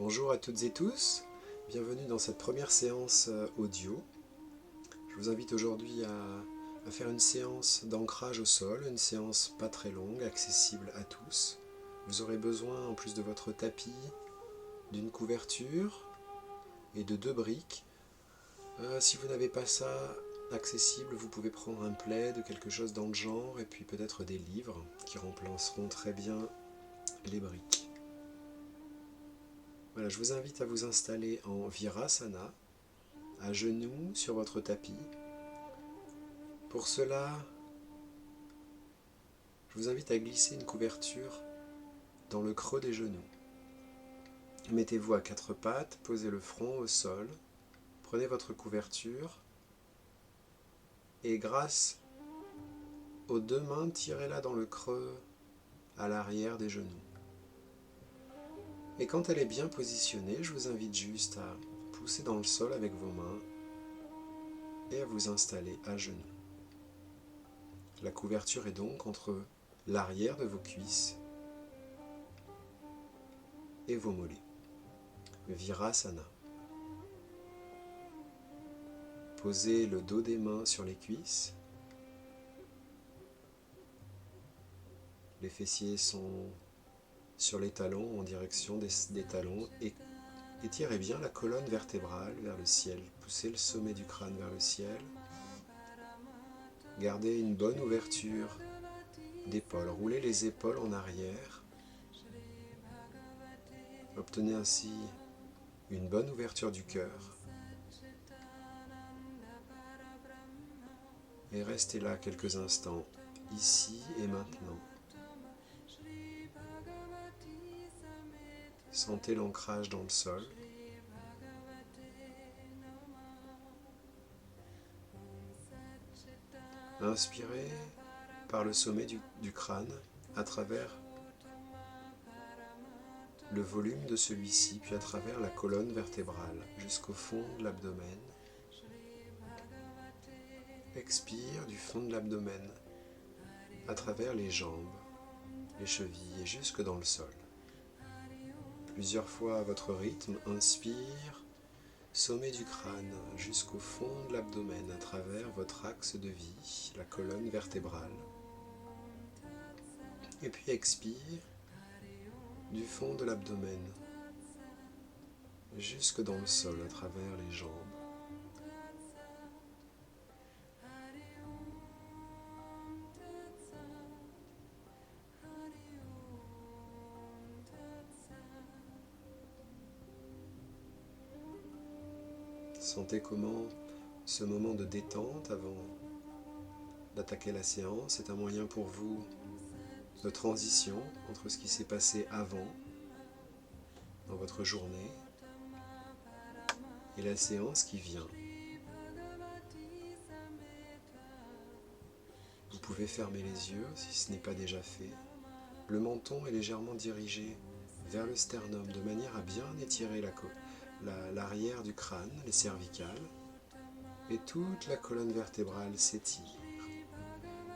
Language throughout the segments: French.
Bonjour à toutes et tous, bienvenue dans cette première séance audio. Je vous invite aujourd'hui à faire une séance d'ancrage au sol, une séance pas très longue, accessible à tous. Vous aurez besoin, en plus de votre tapis, d'une couverture et de 2 briques. Si vous n'avez pas ça accessible, vous pouvez prendre un plaid ou quelque chose dans le genre, et puis peut-être des livres qui remplaceront très bien les briques. Voilà, je vous invite à vous installer en Virasana, à genoux sur votre tapis. Pour cela, je vous invite à glisser une couverture dans le creux des genoux. Mettez-vous à 4 pattes, posez le front au sol, prenez votre couverture et grâce aux 2 mains, tirez-la dans le creux à l'arrière des genoux. Et quand elle est bien positionnée, je vous invite juste à pousser dans le sol avec vos mains et à vous installer à genoux. La couverture est donc entre l'arrière de vos cuisses et vos mollets. Virasana. Posez le dos des mains sur les cuisses. Les fessiers sont sur les talons, en direction des talons. Et étirez bien la colonne vertébrale vers le ciel. Poussez le sommet du crâne vers le ciel. Gardez une bonne ouverture d'épaules. Roulez les épaules en arrière. Obtenez ainsi une bonne ouverture du cœur. Et restez là quelques instants, ici et maintenant. Sentez l'ancrage dans le sol. Inspirez par le sommet du crâne à travers le volume de celui-ci, puis à travers la colonne vertébrale jusqu'au fond de l'abdomen. Expire du fond de l'abdomen à travers les jambes, les chevilles et jusque dans le sol. Plusieurs fois à votre rythme, inspire, sommet du crâne jusqu'au fond de l'abdomen à travers votre axe de vie, la colonne vertébrale. Et puis expire du fond de l'abdomen jusque dans le sol à travers les jambes. Sentez comment ce moment de détente avant d'attaquer la séance est un moyen pour vous de transition entre ce qui s'est passé avant dans votre journée et la séance qui vient. Vous pouvez fermer les yeux si ce n'est pas déjà fait. Le menton est légèrement dirigé vers le sternum de manière à bien étirer l'arrière du crâne, les cervicales, et toute la colonne vertébrale s'étire.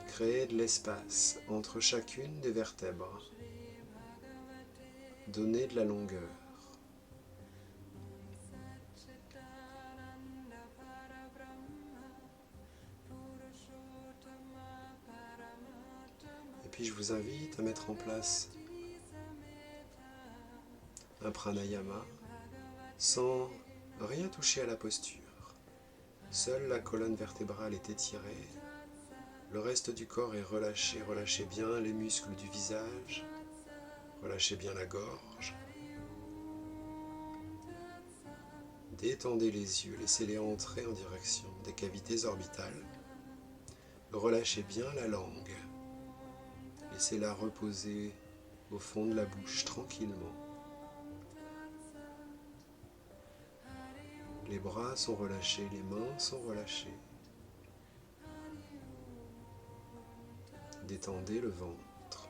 Créez de l'espace entre chacune des vertèbres. Donnez de la longueur. Et puis je vous invite à mettre en place un pranayama sans rien toucher à la posture. Seule la colonne vertébrale est étirée. Le reste du corps est relâché. Relâchez bien les muscles du visage. Relâchez bien la gorge. Détendez les yeux. Laissez-les entrer en direction des cavités orbitales. Relâchez bien la langue. Laissez-la reposer au fond de la bouche tranquillement. Les bras sont relâchés, les mains sont relâchées. Détendez le ventre.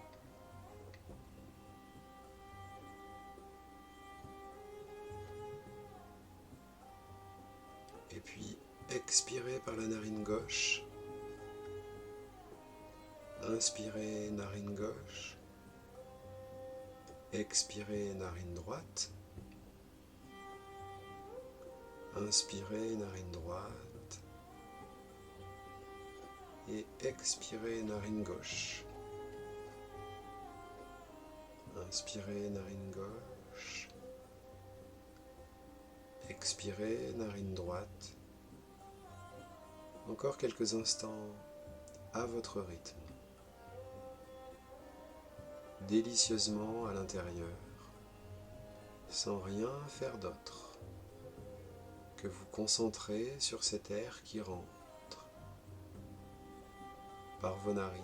Et puis expirez par la narine gauche. Inspirez narine gauche. Expirez narine droite. Inspirez, narine droite. Et expirez, narine gauche. Inspirez, narine gauche. Expirez, narine droite. Encore quelques instants à votre rythme. Délicieusement à l'intérieur, sans rien faire d'autre que vous concentrer sur cet air qui rentre par vos narines,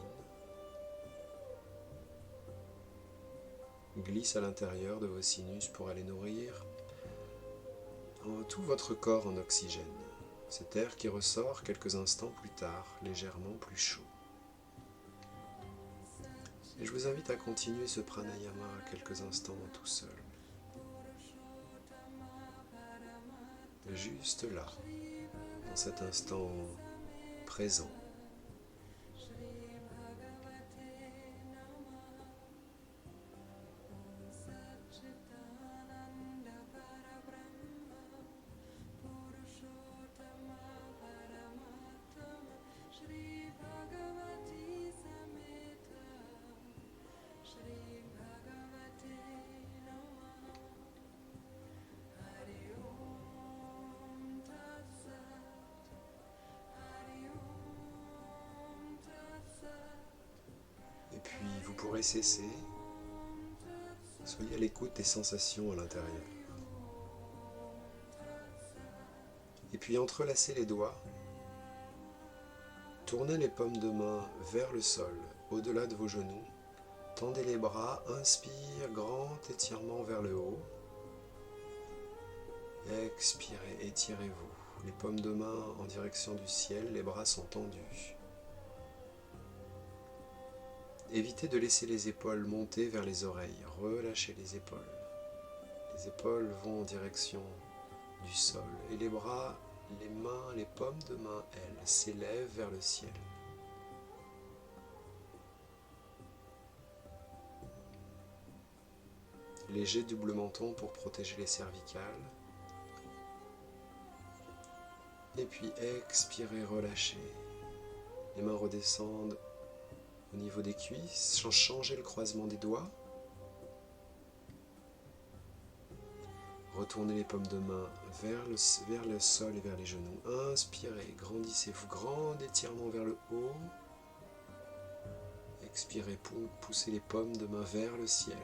glisse à l'intérieur de vos sinus pour aller nourrir tout votre corps en oxygène. Cet air qui ressort quelques instants plus tard, légèrement plus chaud. Et je vous invite à continuer ce pranayama quelques instants tout seul. Juste là, dans cet instant présent. Et puis vous pourrez cesser. Soyez à l'écoute des sensations à l'intérieur. Et puis entrelacez les doigts. Tournez les paumes de main vers le sol, au-delà de vos genoux. Tendez les bras, inspire, grand étirement vers le haut. Expirez, étirez-vous. Les paumes de main en direction du ciel, les bras sont tendus. Évitez de laisser les épaules monter vers les oreilles. Relâchez les épaules. Les épaules vont en direction du sol. Et les bras, les mains, les paumes de main, elles, s'élèvent vers le ciel. Léger double menton pour protéger les cervicales. Et puis expirez, relâchez. Les mains redescendent au niveau des cuisses. Changez le croisement des doigts. Retournez les paumes de main vers le sol et vers les genoux. Inspirez, grandissez-vous, grand étirement vers le haut. Expirez, poussez les paumes de main vers le ciel.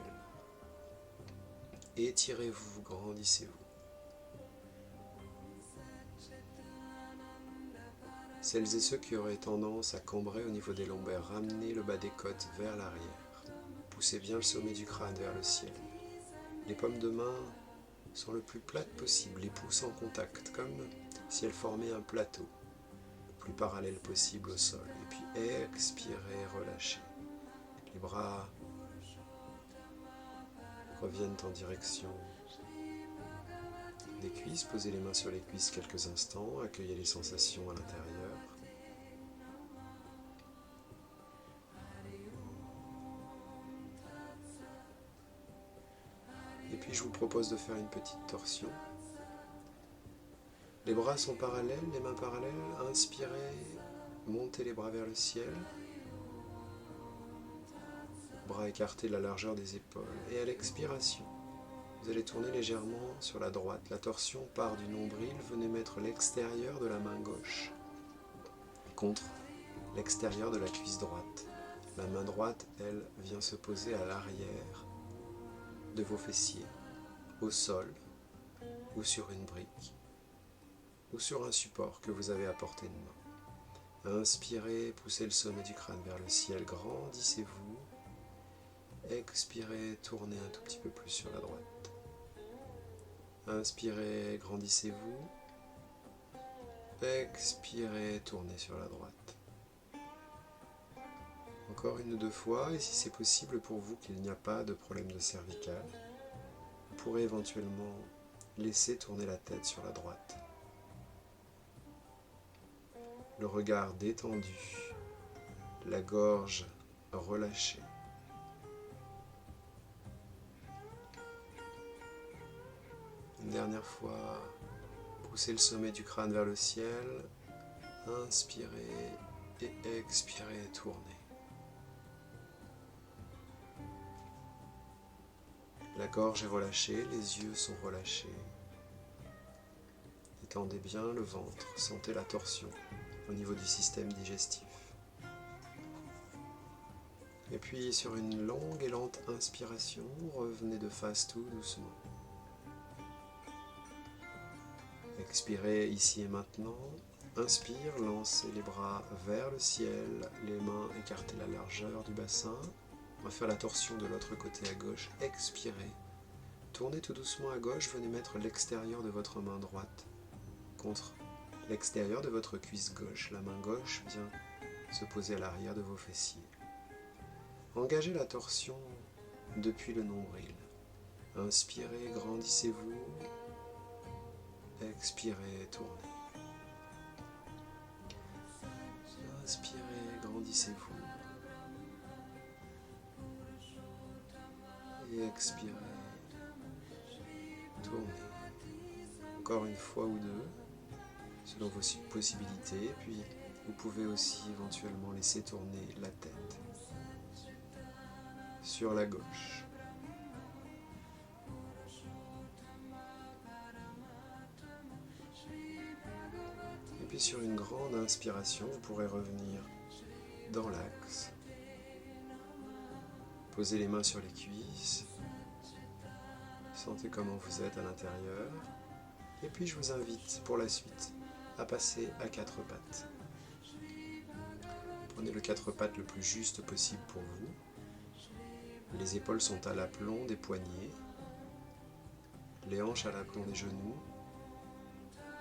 Étirez-vous, grandissez-vous. Celles et ceux qui auraient tendance à cambrer au niveau des lombaires, ramenez le bas des côtes vers l'arrière. Poussez bien le sommet du crâne vers le ciel. Les paumes de main sont le plus plates possible, les pouces en contact, comme si elles formaient un plateau, le plus parallèle possible au sol. Et puis expirez, relâchez. Les bras reviennent en direction des cuisses. Posez les mains sur les cuisses quelques instants, accueillez les sensations à l'intérieur. Et puis je vous propose de faire une petite torsion. Les bras sont parallèles, les mains parallèles. Inspirez, montez les bras vers le ciel. Bras écartés de la largeur des épaules. Et à l'expiration, vous allez tourner légèrement sur la droite. La torsion part du nombril. Venez mettre l'extérieur de la main gauche contre l'extérieur de la cuisse droite. La main droite, elle, vient se poser à l'arrière de vos fessiers, au sol, ou sur une brique, ou sur un support que vous avez à portée de main. Inspirez, poussez le sommet du crâne vers le ciel, grandissez-vous. Expirez, tournez un tout petit peu plus sur la droite. Inspirez, grandissez-vous. Expirez, tournez sur la droite. Encore une ou deux fois, et si c'est possible pour vous qu'il n'y a pas de problème de cervicale, vous pourrez éventuellement laisser tourner la tête sur la droite. Le regard détendu, la gorge relâchée. Une dernière fois, Poussez le sommet du crâne vers le ciel. Inspirez et expirez, tournez. La gorge est relâchée, les yeux sont relâchés. Étendez bien le ventre, sentez la torsion au niveau du système digestif. Et puis sur une longue et lente inspiration, revenez de face tout doucement. Expirez ici et maintenant. Inspire, lancez les bras vers le ciel, les mains écartez la largeur du bassin. On va faire la torsion de l'autre côté à gauche. Expirez. Tournez tout doucement à gauche, venez mettre l'extérieur de votre main droite contre l'extérieur de votre cuisse gauche. La main gauche vient se poser à l'arrière de vos fessiers. Engagez la torsion depuis le nombril. Inspirez, grandissez-vous. Expirez, tournez. Inspirez, grandissez-vous. Et expirez, tournez. Encore une fois ou deux, selon vos possibilités. Puis vous pouvez aussi éventuellement laisser tourner la tête sur la gauche. Et puis sur une grande inspiration, vous pourrez revenir dans l'axe. Posez les mains sur les cuisses. Sentez comment vous êtes à l'intérieur. Et puis je vous invite pour la suite à passer à quatre pattes. Prenez le quatre pattes le plus juste possible pour vous. Les épaules sont à l'aplomb des poignets. Les hanches à l'aplomb des genoux.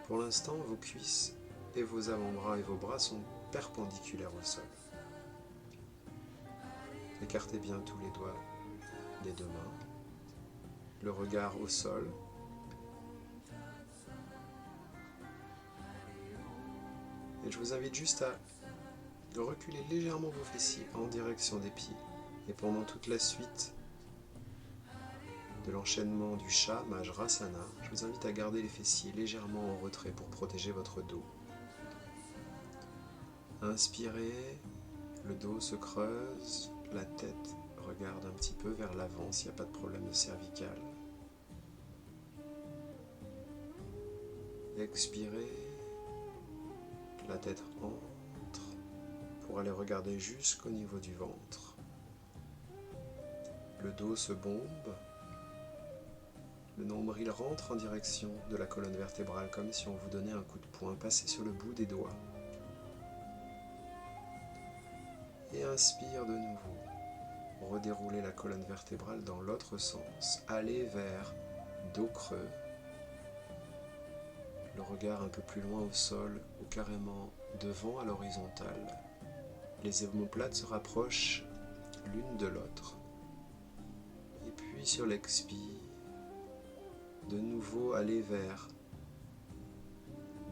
Pour l'instant, vos cuisses et vos avant-bras et vos bras sont perpendiculaires au sol. Écartez bien tous les doigts des deux mains. Le regard au sol. Et je vous invite juste à reculer légèrement vos fessiers en direction des pieds. Et pendant toute la suite de l'enchaînement du Majrasana, je vous invite à garder les fessiers légèrement en retrait pour protéger votre dos. Inspirez, le dos se creuse, la tête regarde un petit peu vers l'avant s'il n'y a pas de problème de cervical. Expirez, la tête entre pour aller regarder jusqu'au niveau du ventre. Le dos se bombe, le nombril rentre en direction de la colonne vertébrale comme si on vous donnait un coup de poing, passez sur le bout des doigts. Et inspire de nouveau, redéroulez la colonne vertébrale dans l'autre sens, allez vers dos creux, le regard un peu plus loin au sol ou carrément devant à l'horizontale. Les omoplates se rapprochent l'une de l'autre. Et puis sur l'expire, de nouveau aller vers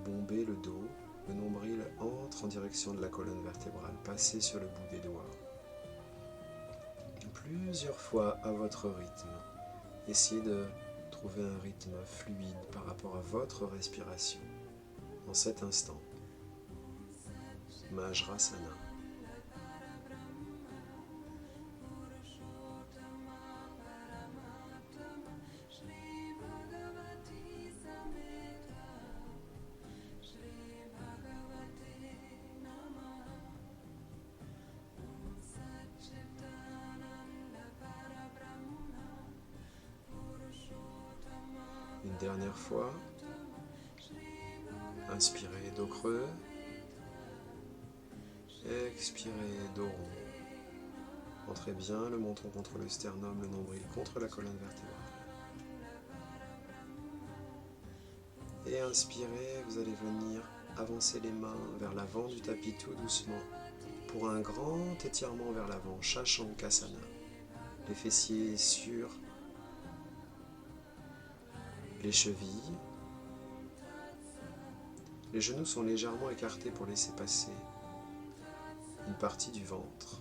bomber le dos. Le nombril entre en direction de la colonne vertébrale. Passez sur le bout des doigts. Plusieurs fois à votre rythme. Essayez de trouver un rythme fluide par rapport à votre respiration. En cet instant, Majrasana. Une dernière fois. Inspirez, dos creux. Expirez, dos rond. Entrez bien le menton contre le sternum, le nombril contre la colonne vertébrale. Et inspirez, vous allez venir avancer les mains vers l'avant du tapis tout doucement pour un grand étirement vers l'avant, Shashankasana. Les fessiers sur les chevilles. Les genoux sont légèrement écartés pour laisser passer une partie du ventre.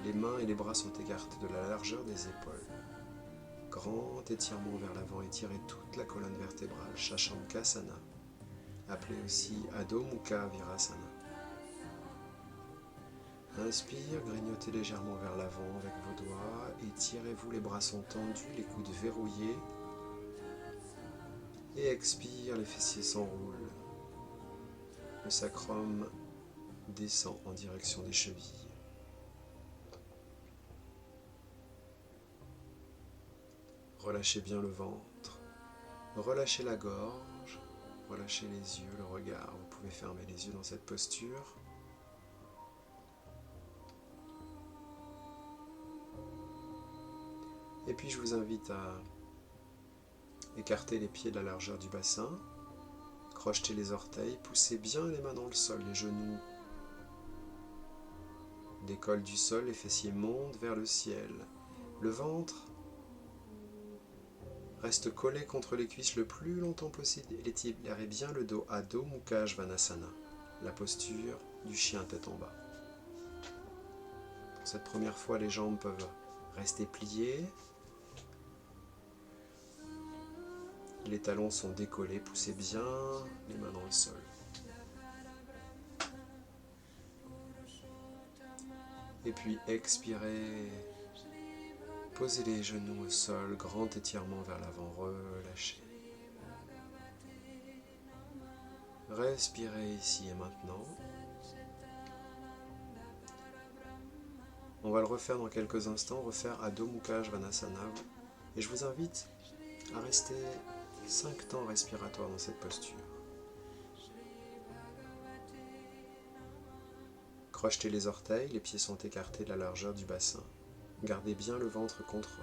Les mains et les bras sont écartés de la largeur des épaules. Grand étirement vers l'avant, étirez toute la colonne vertébrale, Shashankasana. appelé aussi Adho Mukha Virasana. Inspire, grignotez légèrement vers l'avant avec vos doigts, étirez-vous, les bras sont tendus, les coudes verrouillés. Et expire, les fessiers s'enroulent. Le sacrum descend en direction des chevilles. Relâchez bien le ventre, relâchez la gorge, relâchez les yeux, le regard. Vous pouvez fermer les yeux dans cette posture. Et puis je vous invite à écarter les pieds de la largeur du bassin, crochetez les orteils, poussez bien les mains dans le sol, les genoux décollent du sol, les fessiers montent vers le ciel. Le ventre reste collé contre les cuisses le plus longtemps possible. Étirez bien le dos, Adho Mukha Svanasana, la posture du chien tête en bas. Pour cette première fois, les jambes peuvent rester pliées. Les talons sont décollés, poussez bien les mains dans le sol. Et puis expirez, posez les genoux au sol, grand étirement vers l'avant, relâchez. Respirez ici et maintenant. On va le refaire dans quelques instants, refaire Adho Mukha Svanasana. Et je vous invite à rester 5 temps respiratoires dans cette posture. Crochetez les orteils, les pieds sont écartés de la largeur du bassin. Gardez bien le ventre contre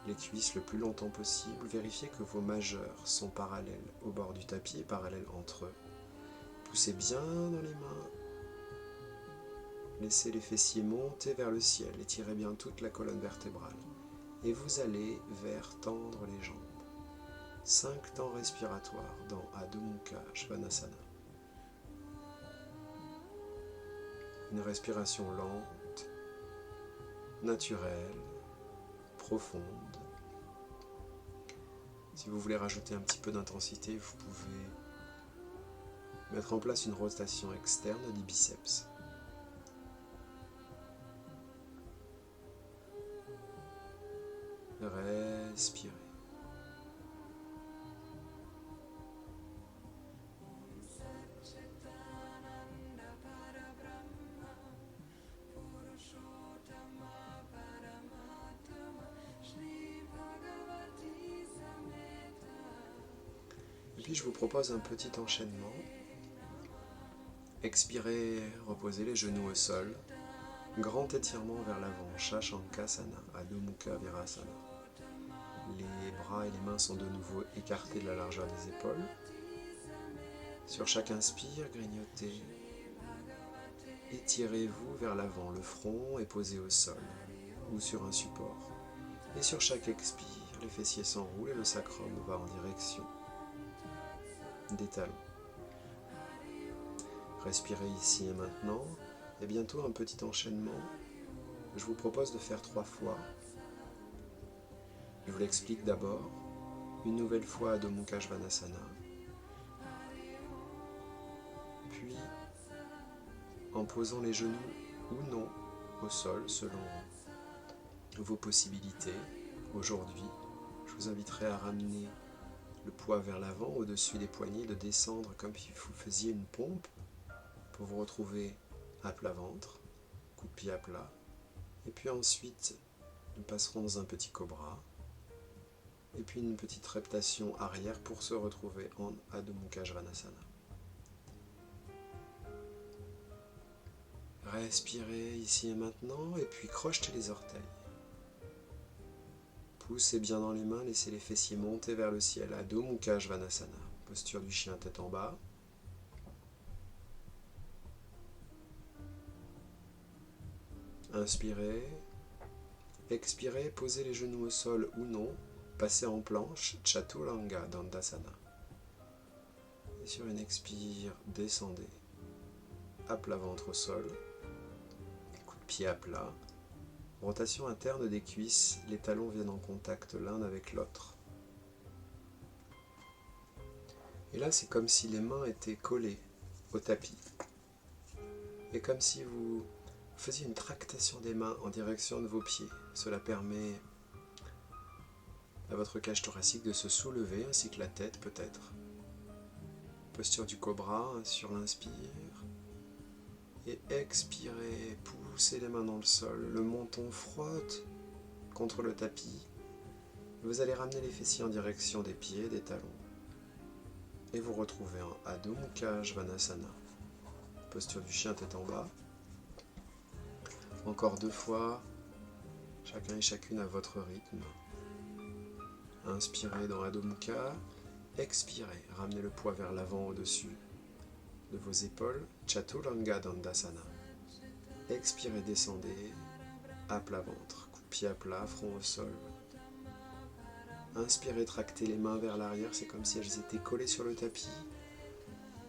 les cuisses le plus longtemps possible. Vérifiez que vos majeurs sont parallèles au bord du tapis et parallèles entre eux. Poussez bien dans les mains. Laissez les fessiers monter vers le ciel. Étirez bien toute la colonne vertébrale. Et vous allez vers tendre les jambes. 5 temps respiratoires dans Adho Mukha Svanasana. Une respiration lente, naturelle, profonde. Si vous voulez rajouter un petit peu d'intensité, vous pouvez mettre en place une rotation externe des biceps. Respirez. Et puis je vous propose un petit enchaînement. Expirez, reposez les genoux au sol. Grand étirement vers l'avant, Shashankasana, Adho Mukha Virasana. Les bras et les mains sont de nouveau écartés de la largeur des épaules. Sur chaque inspire, grignotez. Étirez-vous vers l'avant, le front est posé au sol ou sur un support. Et sur chaque expire, les fessiers s'enroulent et le sacrum va en direction des talons. Respirez ici et maintenant. Et bientôt un petit enchaînement. Je vous propose de faire 3 fois. Je vous l'explique d'abord. Une nouvelle fois Adho Mukha Svanasana. Puis, en posant les genoux ou non au sol, selon vos possibilités, aujourd'hui, je vous inviterai à ramener le poids vers l'avant, au-dessus des poignets, de descendre comme si vous faisiez une pompe pour vous retrouver à plat ventre, coup de pied à plat. Et puis ensuite, nous passerons dans un petit cobra. Et puis une petite reptation arrière pour se retrouver en Adho Mukha Svanasana. Respirez ici et maintenant, et puis crochetez les orteils. Poussez bien dans les mains, laissez les fessiers monter vers le ciel. Adho Mukha Svanasana, posture du chien tête en bas. Inspirez, expirez, posez les genoux au sol ou non, passez en planche, Chaturanga Dandasana. Et sur une expire, descendez, à plat ventre au sol, coup de pied à plat, rotation interne des cuisses, les talons viennent en contact l'un avec l'autre. Et là, c'est comme si les mains étaient collées au tapis. Et comme si vous faisiez une tractation des mains en direction de vos pieds. Cela permet à votre cage thoracique de se soulever, ainsi que la tête peut-être. Posture du cobra sur l'inspire. Et expirez, poussez les mains dans le sol. Le menton frotte contre le tapis. Vous allez ramener les fessiers en direction des pieds, des talons. Et vous retrouvez en Adho Mukha Svanasana. Posture du chien tête en bas. Encore 2 fois, chacun et chacune à votre rythme. Inspirez dans Adho Mukha. Expirez, ramenez le poids vers l'avant au-dessus de vos épaules. Chaturanga Dandasana. Expirez, descendez, à plat ventre. Coup de pied à plat, front au sol. Inspirez, tractez les mains vers l'arrière, c'est comme si elles étaient collées sur le tapis.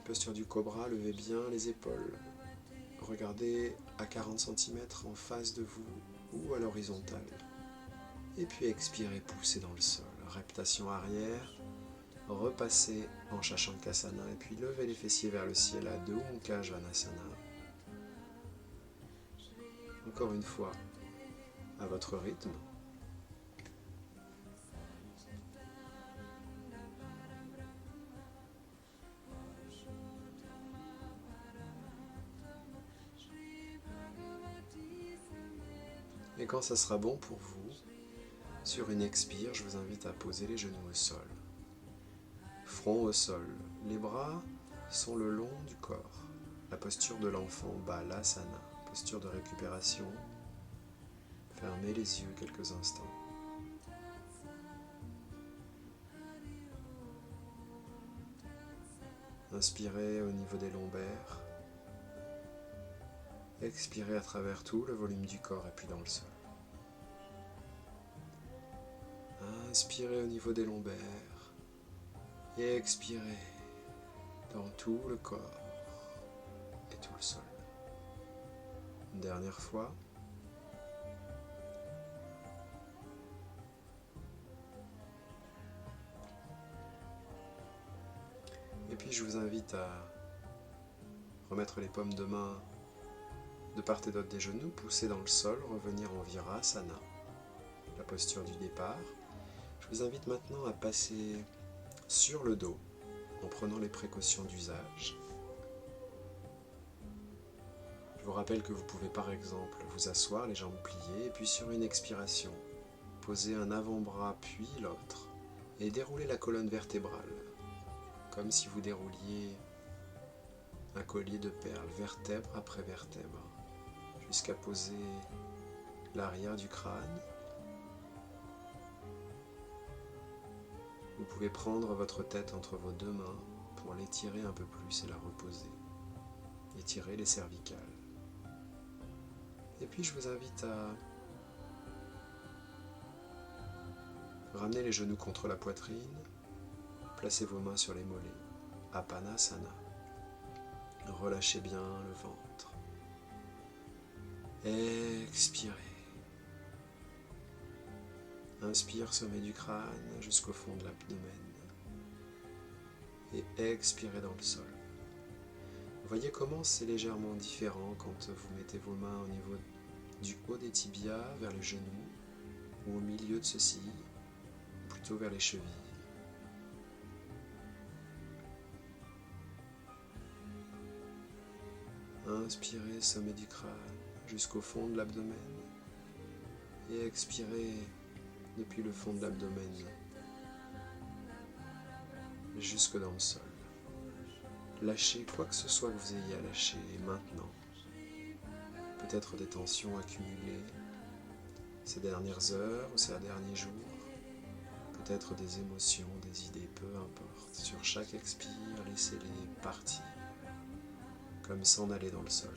Posture du cobra, levez bien les épaules. Regardez à 40 cm en face de vous ou à l'horizontale. Et puis expirez, poussez dans le sol. Reptation arrière. Repassez en Shashankasana et puis levez les fessiers vers le ciel à Adho Mukha Svanasana. Encore une fois, à votre rythme. Et quand ça sera bon pour vous, sur une expire, je vous invite à poser les genoux au sol. Front au sol. Les bras sont le long du corps. La posture de l'enfant, Balasana. Posture de récupération. Fermez les yeux quelques instants. Inspirez au niveau des lombaires. Expirez à travers tout le volume du corps et puis dans le sol. Inspirez au niveau des lombaires. Et expirez dans tout le corps et tout le sol. Une dernière fois. Et puis je vous invite à remettre les paumes de main de part et d'autre des genoux, pousser dans le sol, revenir en Virasana, la posture du départ. Je vous invite maintenant à passer sur le dos en prenant les précautions d'usage. Je vous rappelle que vous pouvez par exemple vous asseoir, les jambes pliées, et puis sur une expiration, poser un avant-bras puis l'autre et dérouler la colonne vertébrale, comme si vous dérouliez un collier de perles, vertèbre après vertèbre, jusqu'à poser l'arrière du crâne. Vous pouvez prendre votre tête entre vos 2 mains pour l'étirer un peu plus et la reposer. Étirer les cervicales. Et puis je vous invite à ramener les genoux contre la poitrine, placez vos mains sur les mollets, Apanasana. Relâchez bien le ventre. Expirez. Inspire, sommet du crâne jusqu'au fond de l'abdomen. Et expirez dans le sol. Voyez comment c'est légèrement différent quand vous mettez vos mains au niveau du haut des tibias vers les genoux ou au milieu de ceux-ci, plutôt vers les chevilles. Inspirez, sommet du crâne jusqu'au fond de l'abdomen et expirez depuis le fond de l'abdomen jusque dans le sol. Lâchez quoi que ce soit que vous ayez à lâcher maintenant. Peut-être des tensions accumulées ces dernières heures ou ces derniers jours. Peut-être des émotions, des idées, peu importe. Sur chaque expire, laissez-les partir, comme s'en aller dans le sol.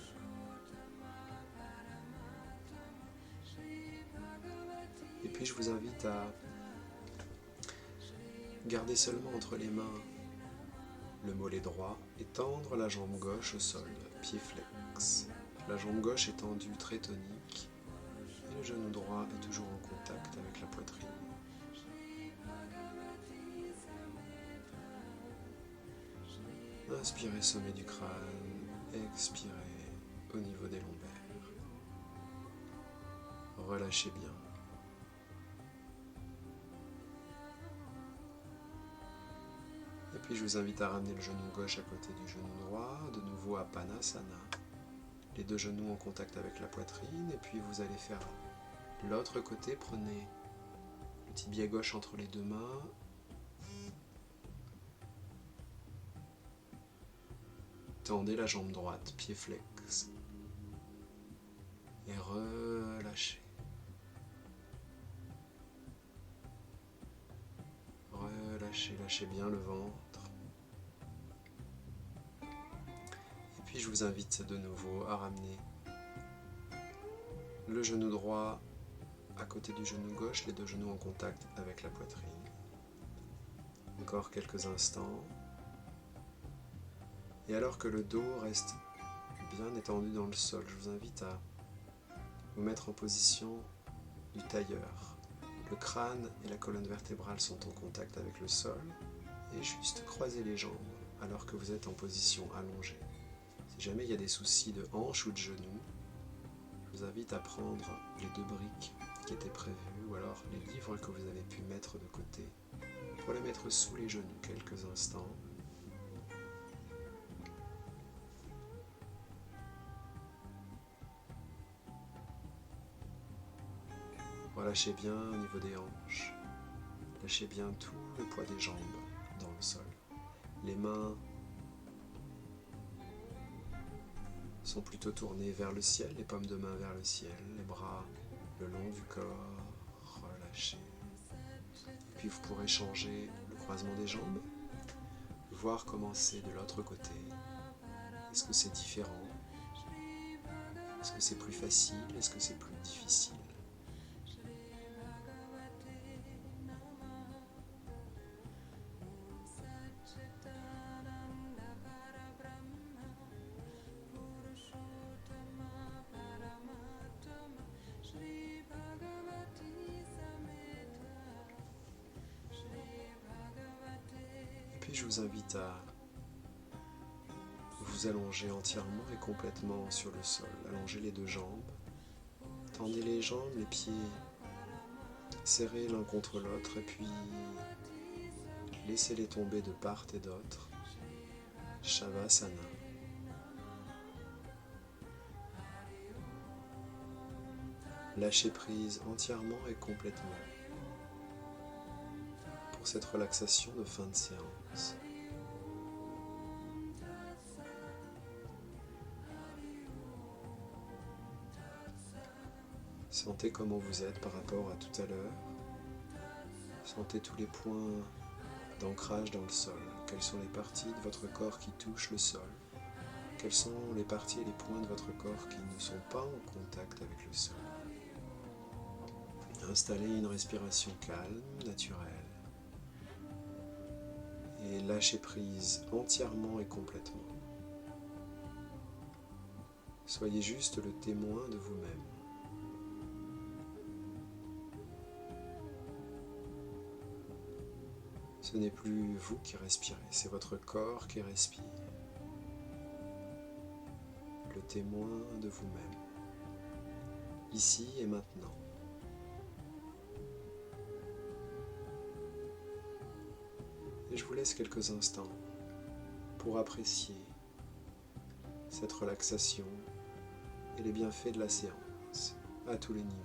Et puis je vous invite à garder seulement entre les mains le mollet droit et tendre la jambe gauche au sol, pied flex. La jambe gauche est tendue, très tonique, et le genou droit est toujours en contact avec la poitrine. Inspirez sommet du crâne, expirez au niveau des lombaires. Relâchez bien. Et puis je vous invite à ramener le genou gauche à côté du genou droit, de nouveau à Panasana. Les deux genoux en contact avec la poitrine, et puis vous allez faire l'autre côté. Prenez le tibia gauche entre les deux mains. Tendez la jambe droite, pied flex. Et relâchez. Relâchez, lâchez bien le ventre. Et puis je vous invite de nouveau à ramener le genou droit à côté du genou gauche, les deux genoux en contact avec la poitrine. Encore quelques instants. Et alors que le dos reste bien étendu dans le sol, je vous invite à vous mettre en position du tailleur. Le crâne et la colonne vertébrale sont en contact avec le sol et juste croisez les jambes alors que vous êtes en position allongée. Si jamais il y a des soucis de hanche ou de genou, je vous invite à prendre les deux briques qui étaient prévues ou alors les livres que vous avez pu mettre de côté pour les mettre sous les genoux quelques instants. Relâchez bien au niveau des hanches. Lâchez bien tout le poids des jambes dans le sol. Les mains sont plutôt tournées vers le ciel, les paumes de main vers le ciel, les bras le long du corps, relâchez. Puis vous pourrez changer le croisement des jambes, voir comment c'est de l'autre côté. Est-ce que c'est différent? Est-ce que c'est plus facile? Est-ce que c'est plus difficile? Puis je vous invite à vous allonger entièrement et complètement sur le sol. Allongez les deux jambes. Tendez les jambes, les pieds serrés l'un contre l'autre et puis laissez-les tomber de part et d'autre. Shavasana. Lâchez prise entièrement et complètement pour cette relaxation de fin de séance. Sentez comment vous êtes par rapport à tout à l'heure. Sentez tous les points d'ancrage dans le sol. Quelles sont les parties de votre corps qui touchent le sol? Quelles sont les parties et les points de votre corps qui ne sont pas en contact avec le sol? Installez une respiration calme, naturelle. Et lâchez prise entièrement et complètement. Soyez juste le témoin de vous-même. Ce n'est plus vous qui respirez, c'est votre corps qui respire. Le témoin de vous-même. Ici et maintenant. Et je vous laisse quelques instants pour apprécier cette relaxation et les bienfaits de la séance à tous les niveaux.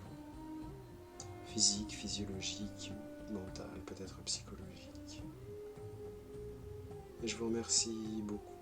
Physique, physiologique, mental, peut-être psychologique. Et je vous remercie beaucoup